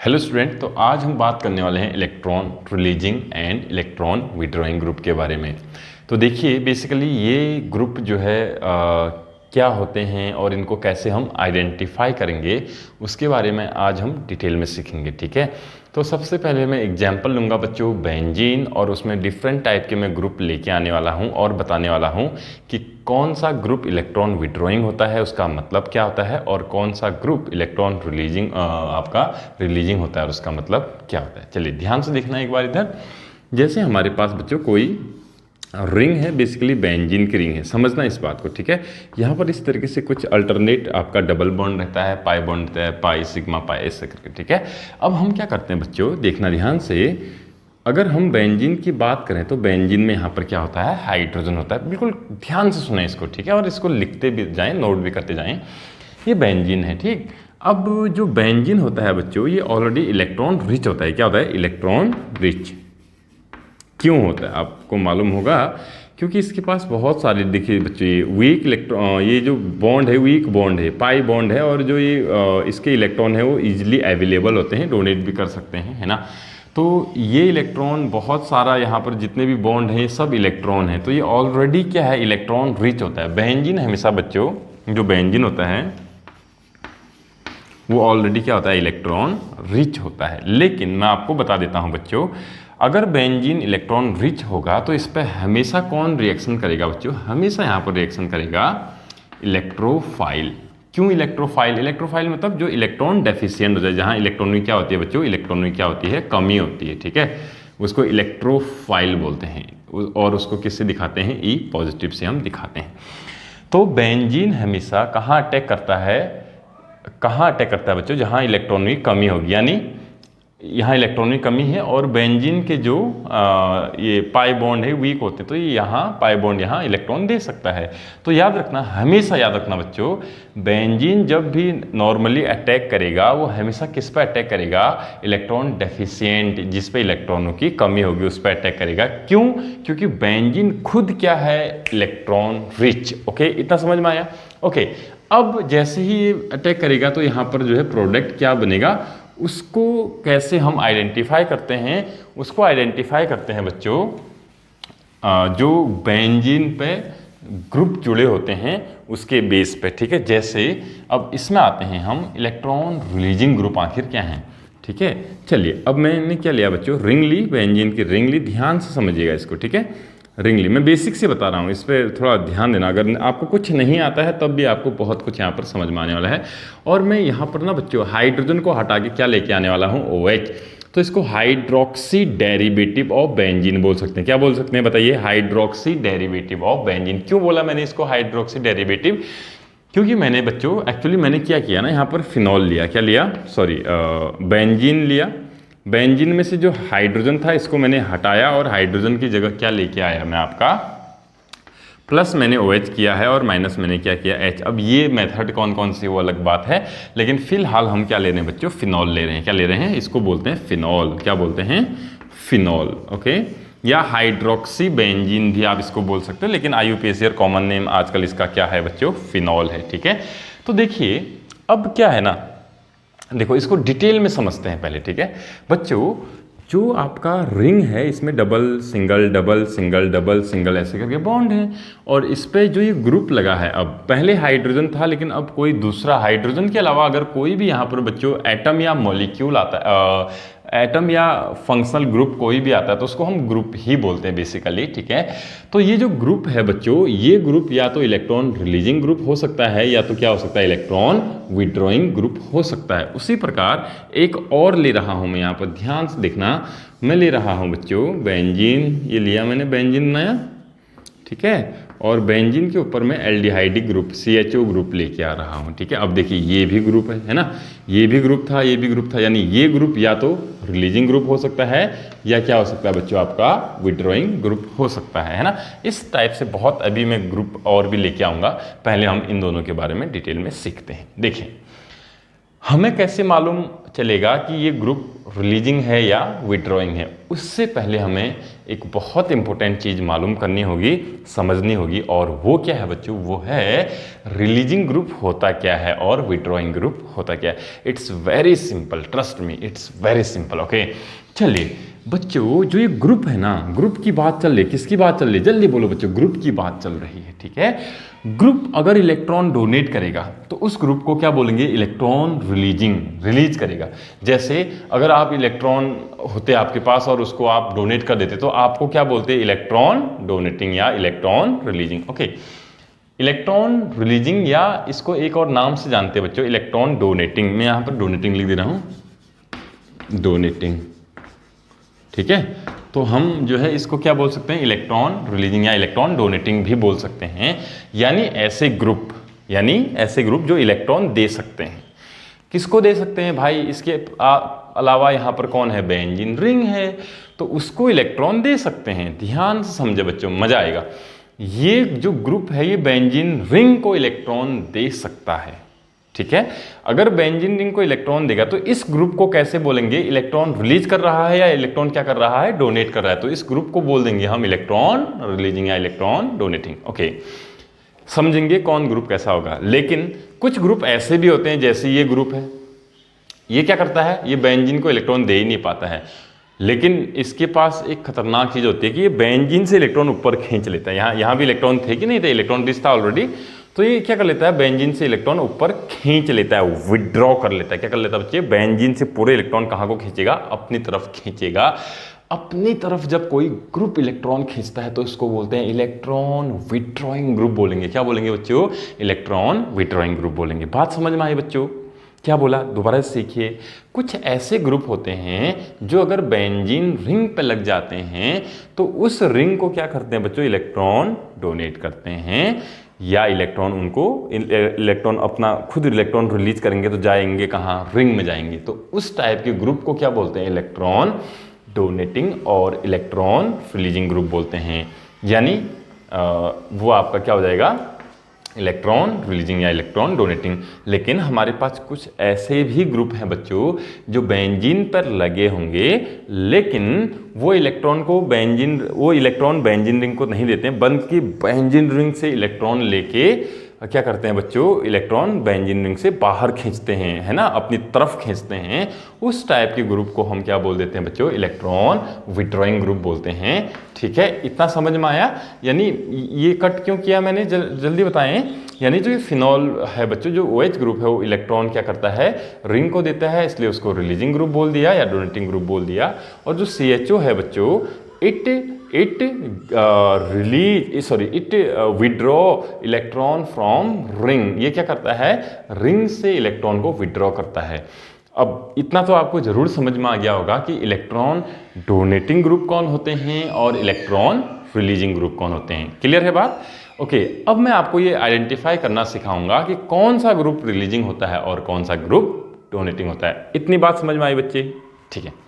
Hello student, तो आज हम बात करने वाले हैं electron releasing and electron withdrawing group के बारे में। तो देखिए बेसिकली ये ग्रुप जो है क्या होते हैं और इनको कैसे हम आइडेंटिफाई करेंगे उसके बारे में आज हम डिटेल में सीखेंगे। ठीक है, तो सबसे पहले मैं एग्जांपल लूँगा बच्चों बेंजीन, और उसमें डिफरेंट टाइप के मैं ग्रुप लेके आने वाला हूँ और बताने वाला हूँ कि कौन सा ग्रुप इलेक्ट्रॉन विड्रॉइंग होता है, उसका मतलब क्या होता है, और कौन सा ग्रुप इलेक्ट्रॉन रिलीजिंग आपका रिलीजिंग होता है और उसका मतलब क्या होता है। चलिए ध्यान से देखना एक बार इधर। जैसे हमारे पास बच्चों कोई रिंग है, बेसिकली बेंजीन की रिंग है, समझना इस बात को। ठीक है, यहाँ पर इस तरीके से कुछ अल्टरनेट आपका डबल बॉन्ड रहता है, पाई बॉन्ड रहता है, पाई सिग्मा पाई ऐसे करके। ठीक है, अब हम क्या करते हैं बच्चों, देखना ध्यान से। अगर हम बेंजीन की बात करें तो बेंजीन में यहाँ पर क्या होता है, हाइड्रोजन होता है। बिल्कुल ध्यान से सुने इसको, ठीक है, और इसको लिखते भी जाएं, नोट भी करते जाएं। ये बेंजीन है, ठीक। अब जो बेंजीन होता है बच्चों, ये ऑलरेडी इलेक्ट्रॉन रिच होता है। क्या होता है, इलेक्ट्रॉन रिच। क्यों होता है आपको मालूम होगा, क्योंकि इसके पास बहुत सारे, देखिए बच्चों, ये वीक इलेक्ट्रॉन, ये जो बॉन्ड है वीक बॉन्ड है, पाई बॉन्ड है, और जो ये इसके इलेक्ट्रॉन है वो इजीली अवेलेबल होते हैं, डोनेट भी कर सकते हैं, है ना। तो ये इलेक्ट्रॉन बहुत सारा, यहाँ पर जितने भी बॉन्ड हैं सब इलेक्ट्रॉन है, तो ये ऑलरेडी क्या है, इलेक्ट्रॉन रिच होता है। बेंजीन हमेशा बच्चों, जो बेंजीन होता है वो ऑलरेडी क्या होता है, इलेक्ट्रॉन रिच होता है। लेकिन मैं आपको बता देता हूँ बच्चों, अगर बेंजीन इलेक्ट्रॉन रिच होगा तो इस पर हमेशा कौन रिएक्शन करेगा बच्चों, हमेशा यहाँ पर रिएक्शन करेगा इलेक्ट्रोफाइल। क्यों इलेक्ट्रोफाइल? इलेक्ट्रोफाइल मतलब जो इलेक्ट्रॉन डेफिशिएंट हो जाए, जहाँ इलेक्ट्रॉन में क्या होती है बच्चों, इलेक्ट्रॉन में क्या होती है, कमी होती है। ठीक है, उसको इलेक्ट्रोफाइल बोलते हैं, और उसको किससे दिखाते हैं, ई पॉजिटिव से हम दिखाते हैं। तो बेंजीन हमेशा कहाँ अटैक करता है, कहाँ अटैक करता है बच्चों, जहाँ इलेक्ट्रॉन की कमी होगी, यानी यहाँ इलेक्ट्रॉन की कमी है और बेंजीन के जो ये पाई बॉन्ड है वीक होते हैं, तो ये यहाँ पाई बॉन्ड यहाँ इलेक्ट्रॉन दे सकता है। तो याद रखना, हमेशा याद रखना बच्चों, बेंजीन जब भी नॉर्मली अटैक करेगा वो हमेशा किस पर अटैक करेगा, इलेक्ट्रॉन डेफिशिएंट, जिस पे इलेक्ट्रॉनों की कमी होगी उस पर अटैक करेगा। क्यों? क्योंकि बेंजीन खुद क्या है, इलेक्ट्रॉन रिच। ओके, इतना समझ में आया? ओके, अब जैसे ही ये अटैक करेगा तो यहाँ पर जो है प्रोडक्ट क्या बनेगा, उसको कैसे हम आइडेंटिफाई करते हैं, उसको आइडेंटिफाई करते हैं बच्चों जो बेंजीन पे ग्रुप जुड़े होते हैं उसके बेस पे। ठीक है, जैसे अब इसमें आते हैं हम, इलेक्ट्रॉन रिलीजिंग ग्रुप आखिर क्या है। ठीक है, चलिए अब मैंने क्या लिया बच्चों, रिंग ली, बेंजीन की रिंग ली। ध्यान से समझिएगा इसको, ठीक है, रिंग ली। मैं बेसिक से बता रहा हूँ, इस पर थोड़ा ध्यान देना। अगर आपको कुछ नहीं आता है तब भी आपको बहुत कुछ यहाँ पर समझ में आने वाला है। और मैं यहाँ पर ना बच्चों हाइड्रोजन को हटा के क्या लेके आने वाला हूँ, OH। तो इसको हाइड्रोक्सी डेरिवेटिव ऑफ बेंजीन बोल सकते हैं। क्या बोल सकते हैं बताइए, हाइड्रोक्सी डेरिवेटिव ऑफ बेंजीन। क्यों बोला मैंने इसको हाइड्रोक्सी डेरिवेटिव? क्योंकि मैंने बच्चों एक्चुअली मैंने क्या किया ना, यहाँ पर फिनॉल लिया, क्या लिया, सॉरी बेंजीन लिया। बेंजीन में से जो हाइड्रोजन था इसको मैंने हटाया और हाइड्रोजन की जगह क्या लेके आया मैं, आपका प्लस मैंने OH किया है और माइनस मैंने क्या किया, H। अब ये मेथड कौन कौन सी वो अलग बात है, लेकिन फिलहाल हम क्या ले रहे हैं बच्चों, फिनॉल ले रहे हैं। क्या ले रहे हैं, इसको बोलते हैं फिनॉल। क्या बोलते हैं, फिनॉल। ओके, या हाइड्रोक्सी बेंजीन भी आप इसको बोल सकते हो, लेकिन IUPAC कॉमन नेम आजकल इसका क्या है बच्चों, फिनॉल है। ठीक है, तो देखिए अब क्या है ना, देखो इसको डिटेल में समझते हैं पहले। ठीक है बच्चों, जो आपका रिंग है इसमें double single double single double single ऐसे करके बॉन्ड है, और इस पे जो ये ग्रुप लगा है, अब पहले हाइड्रोजन था लेकिन अब कोई दूसरा हाइड्रोजन के अलावा अगर कोई भी यहाँ पर बच्चों एटम या मॉलिक्यूल आता है, एटम या फंक्शनल ग्रुप कोई भी आता है तो उसको हम ग्रुप ही बोलते हैं बेसिकली। ठीक है, तो ये जो ग्रुप है बच्चों, ये ग्रुप या तो इलेक्ट्रॉन रिलीजिंग ग्रुप हो सकता है या तो क्या हो सकता है, इलेक्ट्रॉन विड्रॉइंग ग्रुप हो सकता है। उसी प्रकार एक और ले रहा हूं मैं यहाँ पर, ध्यान से देखना, मैं ले रहा हूं बच्चों बेंजीन, ये लिया मैंने, बेंजीन बनाया। ठीक है, और बेंजीन के ऊपर मैं एल्डिहाइडिक ग्रुप CHO ग्रुप लेके आ रहा हूँ। ठीक है, अब देखिए ये भी ग्रुप है ना, ये भी ग्रुप था, ये भी ग्रुप था, यानी ये ग्रुप या तो रिलीजिंग ग्रुप हो सकता है या क्या हो सकता है बच्चों, आपका विड्रॉइंग ग्रुप हो सकता है ना। इस टाइप से बहुत अभी मैं ग्रुप और भी लेके आऊँगा, पहले हम इन दोनों के बारे में डिटेल में सीखते हैं। देखिए हमें कैसे मालूम चलेगा कि ये ग्रुप रिलीजिंग है या विड्रॉइंग है? उससे पहले हमें एक बहुत इंपॉर्टेंट चीज़ मालूम करनी होगी, समझनी होगी, और वो क्या है बच्चों? वो है रिलीजिंग ग्रुप होता क्या है और विड्रॉइंग ग्रुप होता क्या है। It's very simple, trust me, it's very simple. Okay, चलिए बच्चों, जो ये ग्रुप है ना, ग्रुप की बात चल रही है। किसकी बात चल रही है? जल्दी बोलो बच्चों, ग्रुप की बात चल रही है, ठीक है। ग्रुप अगर इलेक्ट्रॉन डोनेट करेगा तो उस ग्रुप को क्या बोलेंगे? इलेक्ट्रॉन रिलीज करेगा। जैसे अगर आप इलेक्ट्रॉन होते आपके पास और उसको आप डोनेट कर देते तो आपको क्या बोलते? इलेक्ट्रॉन डोनेटिंग या electron releasing. Okay, electron releasing, या इसको एक और नाम से जानते हैं बच्चों, इलेक्ट्रॉन डोनेटिंग। मैं यहां पर डोनेटिंग लिख दे रहा हूं, डोनेटिंग, ठीक है। तो हम जो है इसको क्या बोल सकते हैं? इलेक्ट्रॉन रिलीजिंग या इलेक्ट्रॉन डोनेटिंग भी बोल सकते हैं। यानी ऐसे ग्रुप जो इलेक्ट्रॉन दे सकते हैं। किसको दे सकते हैं भाई? इसके अलावा यहाँ पर कौन है? बेंजीन रिंग है, तो उसको इलेक्ट्रॉन दे सकते हैं। ध्यान से समझे बच्चों, मजा आएगा। ये जो ग्रुप है ये बेंजीन रिंग को इलेक्ट्रॉन दे सकता है, ठीक है। अगर बेंजीन रिंग को इलेक्ट्रॉन देगा तो इस ग्रुप को कैसे बोलेंगे? इलेक्ट्रॉन रिलीज कर रहा है या इलेक्ट्रॉन क्या कर रहा है? डोनेट कर रहा है। तो इस ग्रुप को बोल देंगे हम इलेक्ट्रॉन रिलीजिंग या इलेक्ट्रॉन डोनेटिंग। ओके, समझेंगे कौन ग्रुप कैसा होगा। लेकिन कुछ ग्रुप ऐसे भी होते हैं, जैसे ये ग्रुप है, ये क्या करता है? ये बेंजीन को इलेक्ट्रॉन दे ही नहीं पाता है, लेकिन इसके पास एक खतरनाक चीज होती है कि ये बेंजीन से इलेक्ट्रॉन ऊपर खींच लेता है। यहाँ भी इलेक्ट्रॉन थे कि नहीं थे? इलेक्ट्रॉन रिच था ऑलरेडी, तो ये क्या कर लेता है? बेंजीन से इलेक्ट्रॉन ऊपर खींच लेता है, विड्रॉ कर लेता है। क्या कर लेता है बच्चे? बेंजीन से पूरे इलेक्ट्रॉन कहाँ को खींचेगा? अपनी तरफ खींचेगा। अपनी तरफ जब कोई ग्रुप इलेक्ट्रॉन खींचता है तो इसको बोलते हैं इलेक्ट्रॉन विड्रॉइंग ग्रुप बोलेंगे। क्या बोलेंगे बच्चों? इलेक्ट्रॉन विड्रॉइंग ग्रुप बोलेंगे। बात समझ में आई बच्चों? क्या बोला? दोबारा सीखिए। कुछ ऐसे ग्रुप होते हैं जो अगर बेंजीन रिंग पे लग जाते हैं तो उस रिंग को क्या करते हैं बच्चों? इलेक्ट्रॉन डोनेट करते हैं, या इलेक्ट्रॉन अपना खुद इलेक्ट्रॉन रिलीज करेंगे तो जाएंगे कहाँ? रिंग में जाएंगे। तो उस टाइप के ग्रुप को क्या बोलते हैं? इलेक्ट्रॉन डोनेटिंग और इलेक्ट्रॉन रिलीजिंग ग्रुप बोलते हैं। यानी वो आपका क्या हो जाएगा? इलेक्ट्रॉन रिलीजिंग या इलेक्ट्रॉन डोनेटिंग। लेकिन हमारे पास कुछ ऐसे भी ग्रुप हैं बच्चों जो बेंजीन पर लगे होंगे, लेकिन वो इलेक्ट्रॉन बेंजीन रिंग को नहीं देते हैं, बल्कि बेंजीन रिंग से इलेक्ट्रॉन लेके क्या करते हैं बच्चों? इलेक्ट्रॉन बेंजीन रिंग से बाहर खींचते हैं, है ना, अपनी तरफ खींचते हैं। उस टाइप के ग्रुप को हम क्या बोल देते हैं बच्चों? इलेक्ट्रॉन विड्रॉइंग ग्रुप बोलते हैं, ठीक है। इतना समझ में आया? यानी ये कट क्यों किया मैंने, जल्दी बताएं। यानी जो ये फिनॉल है बच्चों, जो OH ग्रुप है, वो इलेक्ट्रॉन क्या करता है? रिंग को देता है, इसलिए उसको रिलीजिंग ग्रुप बोल दिया या डोनेटिंग ग्रुप बोल दिया। और जो CHO है बच्चों, it withdraw electron from ring. ये क्या करता है? रिंग से इलेक्ट्रॉन को विड्रॉ करता है। अब इतना तो आपको जरूर समझ में आ गया होगा कि इलेक्ट्रॉन डोनेटिंग ग्रुप कौन होते हैं और इलेक्ट्रॉन रिलीजिंग ग्रुप कौन होते हैं। क्लियर है बात? ओके, अब मैं आपको ये आइडेंटिफाई करना सिखाऊंगा कि कौन सा ग्रुप रिलीजिंग होता है और कौन सा ग्रुप डोनेटिंग होता है। इतनी बात समझ में आई बच्चे? ठीक है।